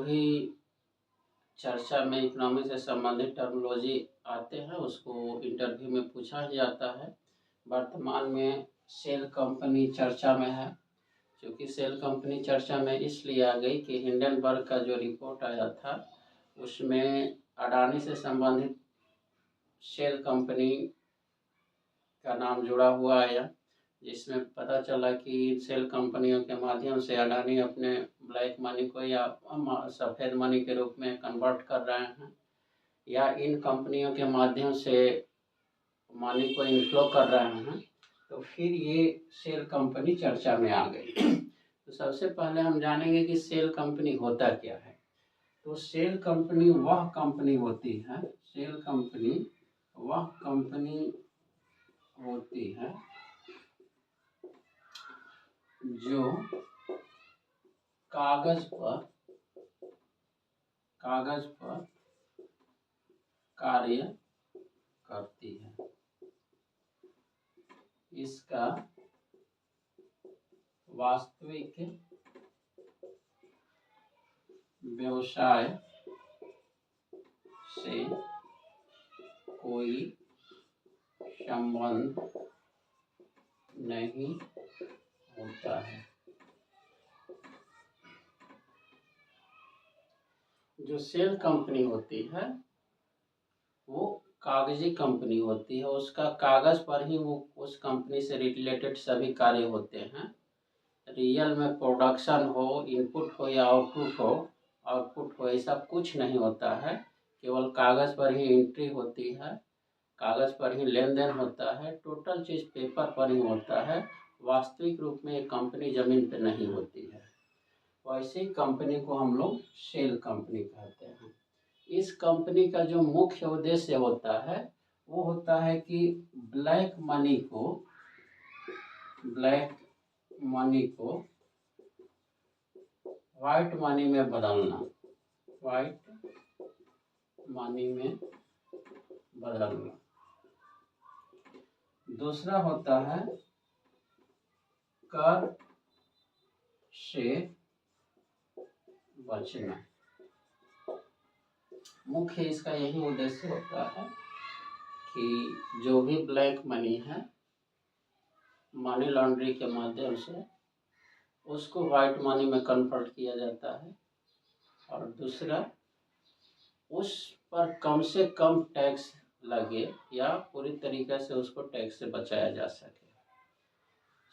भी चर्चा में इकोनॉमी से संबंधित टर्मिनोलॉजी आते हैं उसको इंटरव्यू में पूछा ही जाता है। वर्तमान में सेल कंपनी चर्चा में है, क्योंकि सेल कंपनी चर्चा में इसलिए आ गई कि हिंडनबर्ग का जो रिपोर्ट आया था उसमें अडानी से संबंधित सेल कंपनी का नाम जुड़ा हुआ आया, जिसमें पता चला कि सेल कंपनियों के माध्यम से अडानी अपने ब्लैक मनी को या सफ़ेद मनी के रूप में कन्वर्ट कर रहे हैं, या इन कंपनियों के माध्यम से मनी को इनफ्लो कर रहे हैं। तो फिर ये सेल कंपनी चर्चा में आ गई। तो सबसे पहले हम जानेंगे कि सेल कंपनी होता क्या है। तो सेल कंपनी वह कंपनी होती है, सेल कंपनी वह कंपनी होती है जो कागज पर कार्य करती है। इसका वास्तविक व्यवसाय से कोई संबंध नहीं होता है। जो सेल कंपनी होती है वो कागजी कंपनी होती है, उसका कागज पर ही वो उस कंपनी से रिलेटेड सभी कार्य होते हैं। रियल में प्रोडक्शन हो, इनपुट हो या आउटपुट हो ऐसा कुछ नहीं होता है। केवल कागज़ पर ही एंट्री होती है, कागज़ पर ही लेन देन होता है, टोटल चीज़ पेपर पर ही होता है। वास्तविक रूप में एक कंपनी ज़मीन पे नहीं होती है। वैसी कंपनी को हम लोग सेल कंपनी कहते हैं। इस कंपनी का जो मुख्य उद्देश्य होता है वो होता है कि ब्लैक मनी को वाइट मनी में बदलना, दूसरा होता है कर से बचना। मुख्य इसका यही उद्देश्य होता है कि जो भी ब्लैक मनी है मनी लॉन्ड्री के माध्यम से उसको वाइट मनी में कन्वर्ट किया जाता है, और दूसरा उस पर कम से कम टैक्स लगे या पूरी तरीके से उसको टैक्स से बचाया जा सके।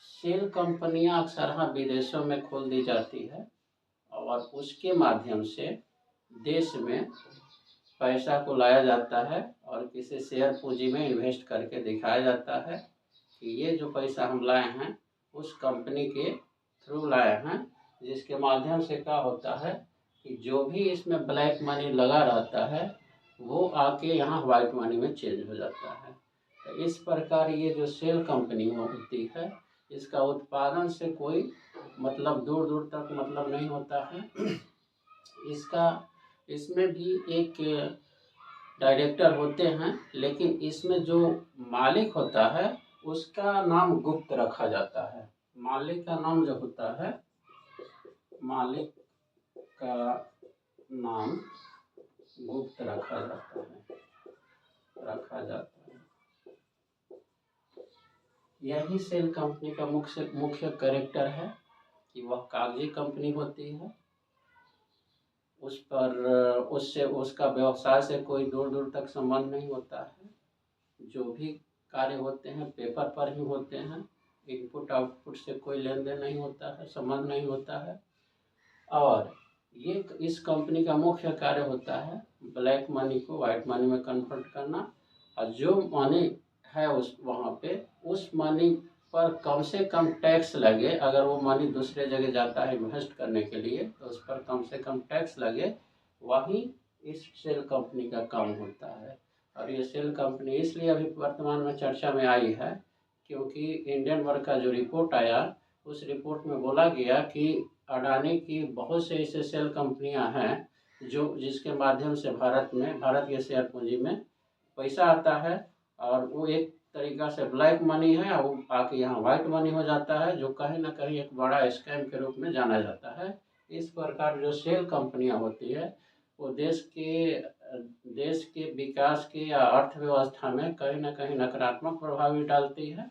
सेल कंपनियां अक्सर विदेशों में खोल दी जाती है और उसके माध्यम से देश में पैसा को लाया जाता है और किसी शेयर पूंजी में इन्वेस्ट करके दिखाया जाता है कि ये जो पैसा हम लाए हैं उस कंपनी के थ्रू लाए हैं, जिसके माध्यम से क्या होता है कि जो भी इसमें ब्लैक मनी लगा रहता है वो आके यहाँ वाइट मनी में चेंज हो जाता है। तो इस प्रकार ये जो सेल कंपनी होती है इसका उत्पादन से कोई मतलब दूर दूर तक मतलब नहीं होता है। इसमें भी एक डायरेक्टर होते हैं, लेकिन इसमें जो मालिक होता है उसका नाम गुप्त रखा जाता है। मालिक का नाम जो होता है, मालिक का नाम गुप्त रखा जाता है। यही सेल कंपनी का मुख्य कैरेक्टर है कि वह कागजी कंपनी होती है, उससे उसका व्यवसाय से कोई दूर दूर तक संबंध नहीं होता है। जो भी कार्य होते हैं पेपर पर ही होते हैं, इनपुट आउटपुट से कोई लेन देन नहीं होता है, संबंध नहीं होता है। और ये इस कंपनी का मुख्य कार्य होता है ब्लैक मनी को वाइट मनी में कन्वर्ट करना, और जो मनी है वहाँ पे उस मनी पर कम से कम टैक्स लगे। अगर वो मनी दूसरे जगह जाता है इन्वेस्ट करने के लिए तो उस पर कम से कम टैक्स लगे, वही इस सेल कंपनी का काम होता है। और ये सेल कंपनी इसलिए अभी वर्तमान में चर्चा में आई है क्योंकि हिंडनबर्ग का जो रिपोर्ट आया उस रिपोर्ट में बोला गया कि अडानी की बहुत से ऐसे सेल कंपनियां हैं जिसके माध्यम से भारत के शेयर पूंजी में पैसा आता है, और वो एक तरीक़ा से ब्लैक मनी है वो आके यहाँ वाइट मनी हो जाता है, जो कहीं ना कहीं एक बड़ा स्कैम के रूप में जाना जाता है। इस प्रकार जो सेल कंपनियां होती है वो देश के विकास के या अर्थव्यवस्था में कहीं ना कहीं नकारात्मक प्रभाव भी डालती है।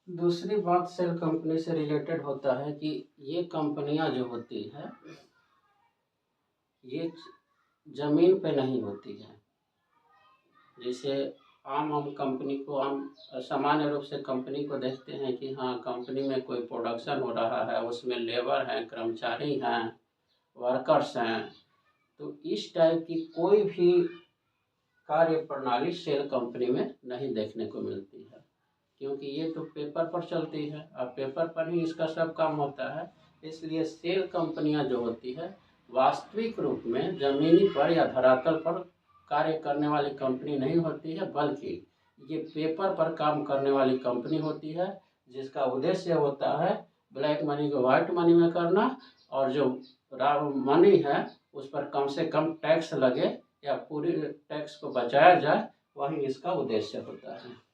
दूसरी बात सेल कंपनी से रिलेटेड होता है कि ये कंपनियां जो होती है ये ज़मीन पे नहीं होती है। जैसे आम कंपनी को हम सामान्य रूप से कंपनी को देखते हैं कि हाँ कंपनी में कोई प्रोडक्शन हो रहा है, उसमें लेबर हैं, कर्मचारी हैं, वर्कर्स हैं, तो इस टाइप की कोई भी कार्य प्रणाली सेल कंपनी में नहीं देखने को मिलती है, क्योंकि ये तो पेपर पर चलती है और पेपर पर ही इसका सब काम होता है। इसलिए सेल कंपनियां जो होती है वास्तविक रूप में ज़मीनी पर या धरातल पर कार्य करने वाली कंपनी नहीं होती है, बल्कि ये पेपर पर काम करने वाली कंपनी होती है, जिसका उद्देश्य होता है ब्लैक मनी को वाइट मनी में करना, और जो रॉ मनी है उस पर कम से कम टैक्स लगे या पूरी टैक्स को बचाया जाए, वही इसका उद्देश्य होता है।